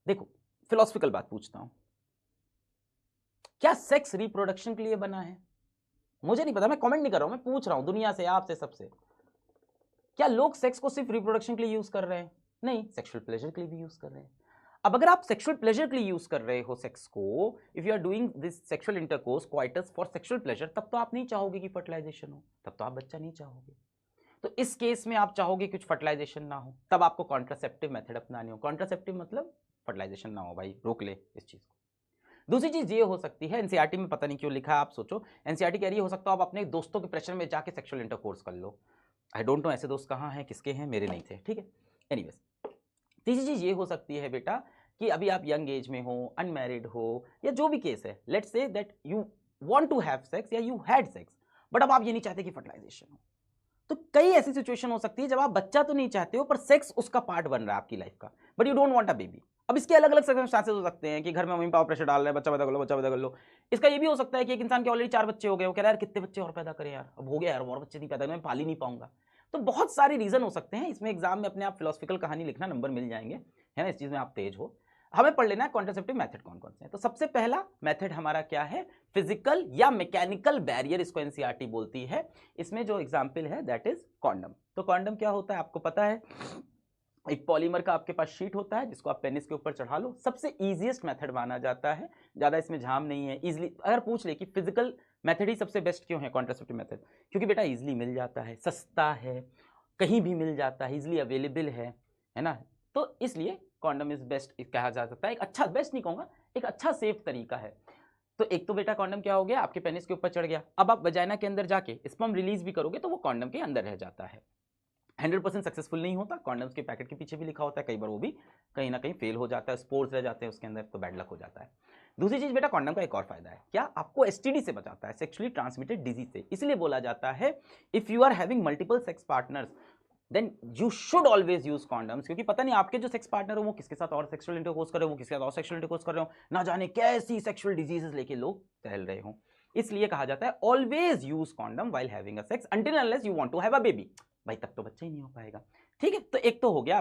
देखो फिलोसफिकल बात पूछता हूं, क्या सेक्स रिप्रोडक्शन के लिए बना है? मुझे नहीं पता, मैं कमेंट नहीं कर रहा हूं, मैं पूछ रहा हूं दुनिया से, आपसे, सबसे। क्या लोग सेक्स को सिर्फ रिप्रोडक्शन के लिए यूज कर रहे हैं? नहीं, सेक्सुअल प्लेजर के लिए भी यूज कर रहे हैं। अब अगर आप सेक्सुअल प्लेजर के लिए यूज कर रहे हो सेक्स को, if you are doing this sexual intercourse coitus for sexual pleasure, तब तो आप नहीं चाहोगे कि फर्टिलाइजेशन हो, तब तो आप बच्चा नहीं चाहोगे। तो इस केस में आप चाहोगे कुछ फर्टिलाइजेशन ना हो, तब आपको कॉन्ट्रासेप्टिव मेथड अपनानी हो। कॉन्ट्रासेप्टिव मतलब फर्टिलाइजेशन ना हो, भाई रोक ले इस चीज को। दूसरी चीज ये हो सकती है, एनसीईआरटी में पता नहीं क्यों लिखा है, आप सोचो, एनसीईआरटी कह रही है हो सकता है आप अपने दोस्तों के प्रेशर में जाके सेक्सुअल इंटरकोर्स कर लो। आई डोंट नो ऐसे दोस्त कहाँ हैं, किसके हैं, मेरे नहीं थे, ठीक है। एनीवेज, तीसरी चीज ये हो सकती है बेटा कि अभी आप यंग एज में हो, अनमैरिड हो, या जो भी केस है, let's say that you want to have sex या यू हैड सेक्स, बट अब आप ये नहीं चाहते कि फर्टिलाइजेशन हो। तो कई ऐसी सिचुएशन हो सकती है जब आप बच्चा तो नहीं चाहते हो, पर सेक्स उसका पार्ट बन रहा है आपकी लाइफ का, but you don't want a baby. अब इसके अलग अलग सर्कमस्टांसेस हो सकते हैं कि घर में मम्मी पापा प्रेशर डाल रहे हैं, बच्चा पैदा कर लो, बच्चा पैदा कर लो। इसका ये भी हो सकता है कि एक इंसान के ऑलरेडी 4 बच्चे हो गए, वो कह रहा है यार कितने बच्चे और पैदा करें यार, अब हो गया यार, और बच्चे नहीं पैदा करें, मैं पाल ही नहीं पाऊंगा। तो बहुत सारे रीजन हो सकते हैं इसमें। एग्जाम में अपने आप फिलोसफिकल कहानी लिखना, नंबर मिल जाएंगे, है ना, इस चीज में आप तेज हो। हमें पढ़ लेना है कॉन्ट्रासेप्टिव मेथड कौन कौन से हैं। तो सबसे पहला मेथड हमारा क्या है? फिजिकल या मैकेनिकल बैरियर, इसको एनसीईआरटी बोलती है। इसमें जो एग्जाम्पल है दैट इज कॉन्डम। तो कॉन्डम क्या होता है आपको पता है, एक पॉलीमर का आपके पास शीट होता है जिसको आप पेनिस के ऊपर चढ़ा लो। सबसे इजीएस्ट मेथड माना जाता है, ज्यादा इसमें झाम नहीं है। इजीली अगर पूछ ले कि फिजिकल मेथड ही सबसे बेस्ट क्यों है कॉन्ट्रासेप्टिव मेथड, क्योंकि बेटा इजीली मिल जाता है, सस्ता है, कहीं भी मिल जाता है, इजीली अवेलेबल है ना। तो इसलिए कॉन्डम इज बेस्ट कहा जा सकता है। एक अच्छा, बेस्ट नहीं कहूंगा, एक अच्छा सेफ तरीका है। तो एक तो बेटा कॉन्डम क्या हो गया, आपके पेनिस के ऊपर चढ़ गया, अब आप वजाइना के अंदर जाके स्पर्म रिलीज भी करोगे तो वो कॉन्डम के अंदर रह जाता है। 100% सक्सेसफुल नहीं होता, कॉन्डम्स के पैकेट के पीछे भी लिखा होता है, कई बार वो भी कहीं ना कहीं फेल हो जाता है, स्पोर्स रह जाते हैं उसके अंदर, तो बैड लक हो जाता है। दूसरी चीज बेटा, कॉन्डम का एक और फायदा है, क्या आपको एसटीडी से बचाता है, सेक्सुअली ट्रांसमिटेड डिजीज से। इसलिए बोला जाता है if you are having multiple sex partners then you should always use condoms, क्योंकि पता नहीं आपके जो सेक्स पार्टनर हो वो किसके साथ और सेक्सुअल इंटरकोर्स कर रहे हो, वो किसके साथ और सेक्सुअल इंटरकोर्स कर रहे हो, ना जाने कैसी सेक्सुअल डिजीजेस लेके लोग टहल रहे हो। इसलिए कहा जाता है always use condom while having a sex until unless you want to have a baby. भाई तब तो बच्चा ही नहीं हो पाएगा, ठीक है। तो एक तो हो गया